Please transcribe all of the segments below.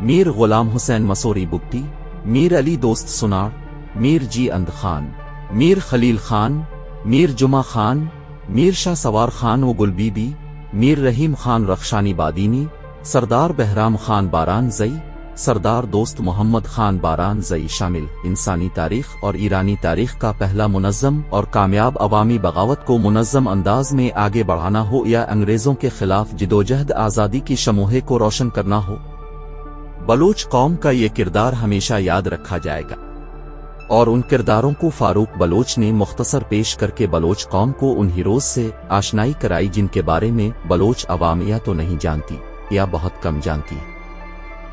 میر غلام حسین مسوری بگٹی، میر علی دوست سنار، میر جی اند خان، میر خلیل خان، میر جمعہ خان، میر شاہ سوار خان و گل بی بی، میر رحیم خان رخشانی بادینی، سردار بہرام خان باران زئی، سردار دوست محمد خان باران زئی شامل انسانی تاریخ اور ایرانی تاریخ کا پہلا منظم اور کامیاب عوامی بغاوت کو منظم انداز میں آگے بڑھانا ہو یا انگریزوں کے خلاف جدوجہد آزادی کی شموہے کو روشن کرنا ہو، بلوچ قوم کا یہ کردار ہمیشہ یاد رکھا جائے گا، اور ان کرداروں کو فاروق بلوچ نے مختصر پیش کر کے بلوچ قوم کو ان ہیروز سے آشنائی کرائی جن کے بارے میں بلوچ عوام یا تو نہیں جانتی یا بہت کم جانتی۔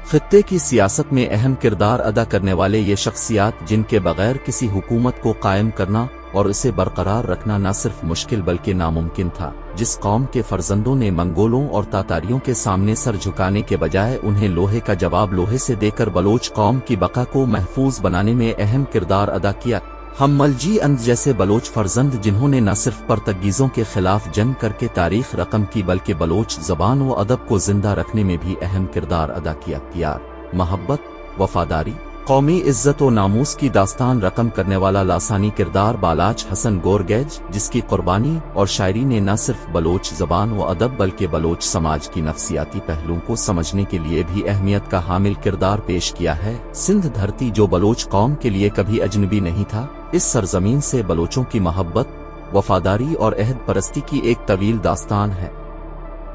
خطے کی سیاست میں اہم کردار ادا کرنے والے یہ شخصیات جن کے بغیر کسی حکومت کو قائم کرنا اور اسے برقرار رکھنا نہ صرف مشکل بلکہ ناممکن تھا، جس قوم کے فرزندوں نے منگولوں اور تاتاریوں کے سامنے سر جھکانے کے بجائے انہیں لوہے کا جواب لوہے سے دے کر بلوچ قوم کی بقا کو محفوظ بنانے میں اہم کردار ادا کیا۔ ہم ملجی اند جیسے بلوچ فرزند جنہوں نے نہ صرف پرتگیزوں کے خلاف جنگ کر کے تاریخ رقم کی بلکہ بلوچ زبان و ادب کو زندہ رکھنے میں بھی اہم کردار ادا کیا۔ پیار، محبت، وفاداری، قومی عزت و ناموس کی داستان رقم کرنے والا لاسانی کردار بالاچ حسن گورگیج، جس کی قربانی اور شاعری نے نہ صرف بلوچ زبان و ادب بلکہ بلوچ سماج کی نفسیاتی پہلوؤں کو سمجھنے کے لیے بھی اہمیت کا حامل کردار پیش کیا ہے۔ سندھ دھرتی جو بلوچ قوم کے لیے کبھی اجنبی نہیں تھا، اس سرزمین سے بلوچوں کی محبت، وفاداری اور عہد پرستی کی ایک طویل داستان ہے،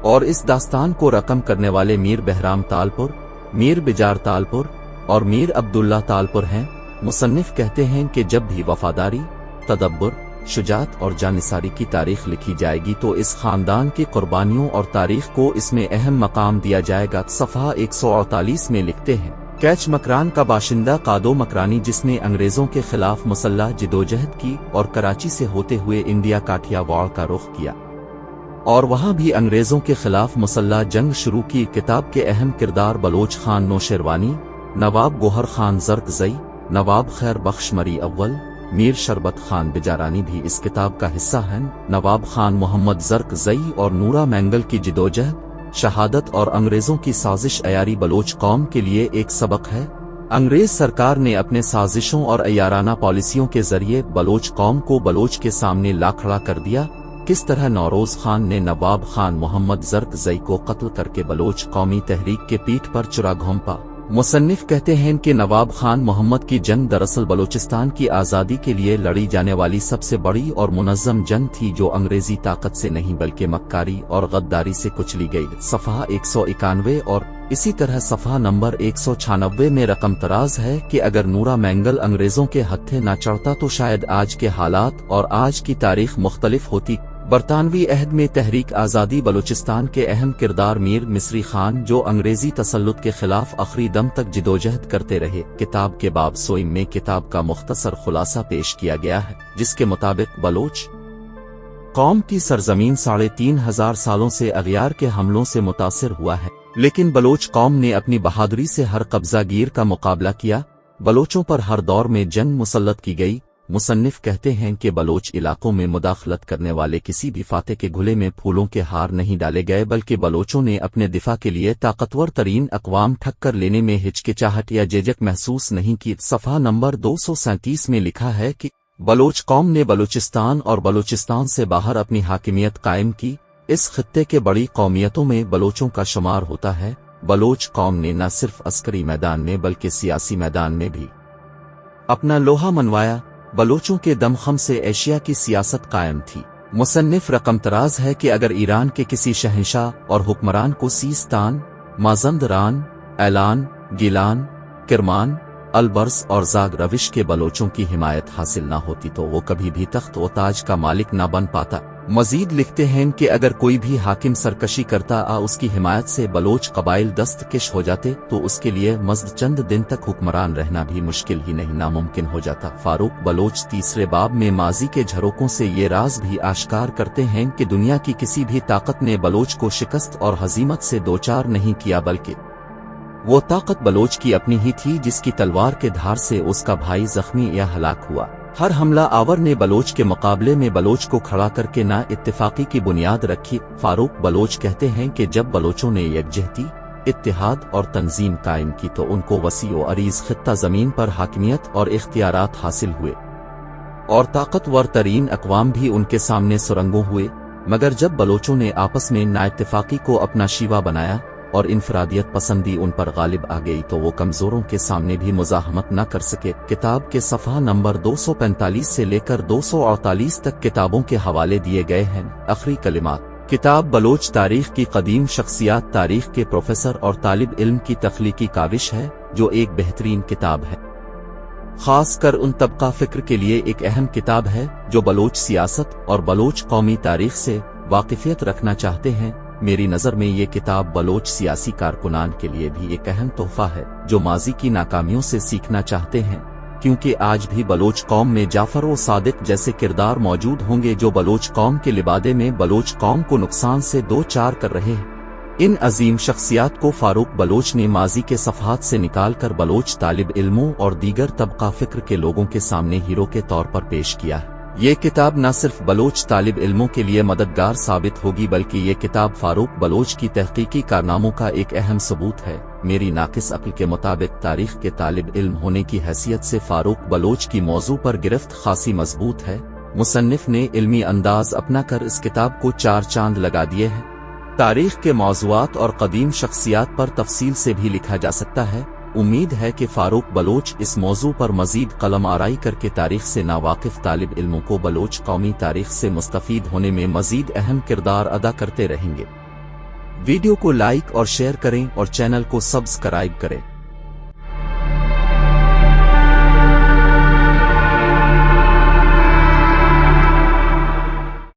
اور اس داستان کو رقم کرنے والے میر بہرام تالپور، میر بجار تالپور اور میر عبداللہ تالپور ہیں۔ مصنف کہتے ہیں کہ جب بھی وفاداری، تدبر، شجاعت اور جانثاری کی تاریخ لکھی جائے گی تو اس خاندان کی قربانیوں اور تاریخ کو اس میں اہم مقام دیا جائے گا۔ صفحہ 148 میں لکھتے ہیں، کیچ مکران کا باشندہ قادو مکرانی جس نے انگریزوں کے خلاف مسلح جدوجہد کی اور کراچی سے ہوتے ہوئے انڈیا کاٹھیا واڑ کا رخ کیا اور وہاں بھی انگریزوں کے خلاف مسلح جنگ شروع کی۔ کتاب کے اہم کردار بلوچ خان نوشیروانی، نواب گوہر خان زرق زئی، نواب خیر بخش مری اول، میر شربت خان بجارانی بھی اس کتاب کا حصہ ہیں۔ نواب خان محمد زرق زئی اور نورا مینگل کی جدوجہد، شہادت اور انگریزوں کی سازش عیاری بلوچ قوم کے لیے ایک سبق ہے۔ انگریز سرکار نے اپنے سازشوں اور عیارانہ پالیسیوں کے ذریعے بلوچ قوم کو بلوچ کے سامنے لا کھڑا کر دیا۔ کس طرح نوروز خان نے نواب خان محمد زرق زئی کو قتل کر کے بلوچ قومی تحریک کے پیٹھ پر چرا گھونپا۔ مصنف کہتے ہیں کہ نواب خان محمد کی جنگ دراصل بلوچستان کی آزادی کے لیے لڑی جانے والی سب سے بڑی اور منظم جنگ تھی جو انگریزی طاقت سے نہیں بلکہ مکاری اور غداری سے کچلی گئی۔ صفحہ 191 اور اسی طرح صفحہ نمبر 196 میں رقم تراز ہے کہ اگر نورا مینگل انگریزوں کے ہتھے نہ چڑھتا تو شاید آج کے حالات اور آج کی تاریخ مختلف ہوتی۔ برطانوی عہد میں تحریک آزادی بلوچستان کے اہم کردار میر مصری خان جو انگریزی تسلط کے خلاف آخری دم تک جدوجہد کرتے رہے۔ کتاب کے باب سوئم میں کتاب کا مختصر خلاصہ پیش کیا گیا ہے جس کے مطابق بلوچ قوم کی سرزمین 3500 سالوں سے اغیار کے حملوں سے متاثر ہوا ہے، لیکن بلوچ قوم نے اپنی بہادری سے ہر قبضہ گیر کا مقابلہ کیا۔ بلوچوں پر ہر دور میں جنگ مسلط کی گئی۔ مصنف کہتے ہیں کہ بلوچ علاقوں میں مداخلت کرنے والے کسی بھی فاتح کے گھلے میں پھولوں کے ہار نہیں ڈالے گئے بلکہ بلوچوں نے اپنے دفاع کے لیے طاقتور ترین اقوام ٹھکر لینے میں ہچکچاہٹ یا جھجک محسوس نہیں کی۔ صفحہ نمبر 237 میں لکھا ہے کہ بلوچ قوم نے بلوچستان اور بلوچستان سے باہر اپنی حاکمیت قائم کی۔ اس خطے کے بڑی قومیتوں میں بلوچوں کا شمار ہوتا ہے۔ بلوچ قوم نے نہ صرف عسکری میدان میں بلکہ سیاسی میدان میں بھی اپنا لوہا منوایا۔ بلوچوں کے دمخم سے ایشیا کی سیاست قائم تھی۔ مصنف رقم تراز ہے کہ اگر ایران کے کسی شہنشاہ اور حکمران کو سیستان، مازندران، اعلان، گیلان، کرمان، البرز اور زاگ روش کے بلوچوں کی حمایت حاصل نہ ہوتی تو وہ کبھی بھی تخت و تاج کا مالک نہ بن پاتا۔ مزید لکھتے ہیں کہ اگر کوئی بھی حاکم سرکشی کرتا اس کی حمایت سے بلوچ قبائل دستکش ہو جاتے تو اس کے لیے مزد چند دن تک حکمران رہنا بھی مشکل ہی نہیں ناممکن ہو جاتا۔ فاروق بلوچ تیسرے باب میں ماضی کے جھروکوں سے یہ راز بھی آشکار کرتے ہیں کہ دنیا کی کسی بھی طاقت نے بلوچ کو شکست اور ہزیمت سے دوچار نہیں کیا بلکہ وہ طاقت بلوچ کی اپنی ہی تھی جس کی تلوار کے دھار سے اس کا بھائی زخمی یا ہلاک ہوا۔ ہر حملہ آور نے بلوچ کے مقابلے میں بلوچ کو کھڑا کر کے نا اتفاقی کی بنیاد رکھی۔ فاروق بلوچ کہتے ہیں کہ جب بلوچوں نے یکجہتی، اتحاد اور تنظیم قائم کی تو ان کو وسیع و عریض خطہ زمین پر حاکمیت اور اختیارات حاصل ہوئے، اور طاقتور ترین اقوام بھی ان کے سامنے سرنگوں ہوئے۔ مگر جب بلوچوں نے آپس میں نااتفاقی کو اپنا شیوا بنایا اور انفرادیت پسندی ان پر غالب آ گئی تو وہ کمزوروں کے سامنے بھی مزاحمت نہ کر سکے۔ کتاب کے صفحہ نمبر 245 سے لے کر 248 تک کتابوں کے حوالے دیے گئے ہیں۔ آخری کلمات۔ کتاب بلوچ تاریخ کی قدیم شخصیات تاریخ کے پروفیسر اور طالب علم کی تخلیقی کاوش ہے، جو ایک بہترین کتاب ہے، خاص کر ان طبقہ فکر کے لیے ایک اہم کتاب ہے جو بلوچ سیاست اور بلوچ قومی تاریخ سے واقفیت رکھنا چاہتے ہیں۔ میری نظر میں یہ کتاب بلوچ سیاسی کارکنان کے لیے بھی ایک اہم تحفہ ہے جو ماضی کی ناکامیوں سے سیکھنا چاہتے ہیں، کیونکہ آج بھی بلوچ قوم میں جعفر و صادق جیسے کردار موجود ہوں گے جو بلوچ قوم کے لبادے میں بلوچ قوم کو نقصان سے دو چار کر رہے ہیں۔ ان عظیم شخصیات کو فاروق بلوچ نے ماضی کے صفحات سے نکال کر بلوچ طالب علموں اور دیگر طبقہ فکر کے لوگوں کے سامنے ہیرو کے طور پر پیش کیا ہے۔ یہ کتاب نہ صرف بلوچ طالب علموں کے لیے مددگار ثابت ہوگی بلکہ یہ کتاب فاروق بلوچ کی تحقیقی کارناموں کا ایک اہم ثبوت ہے۔ میری ناقص عقل کے مطابق تاریخ کے طالب علم ہونے کی حیثیت سے فاروق بلوچ کی موضوع پر گرفت خاصی مضبوط ہے۔ مصنف نے علمی انداز اپنا کر اس کتاب کو 4 چاند لگا دیے ہیں۔ تاریخ کے موضوعات اور قدیم شخصیات پر تفصیل سے بھی لکھا جا سکتا ہے۔ امید ہے کہ فاروق بلوچ اس موضوع پر مزید قلم آرائی کر کے تاریخ سے ناواقف طالب علموں کو بلوچ قومی تاریخ سے مستفید ہونے میں مزید اہم کردار ادا کرتے رہیں گے۔ ویڈیو کو لائک اور شیئر کریں اور چینل کو سبسکرائب کریں۔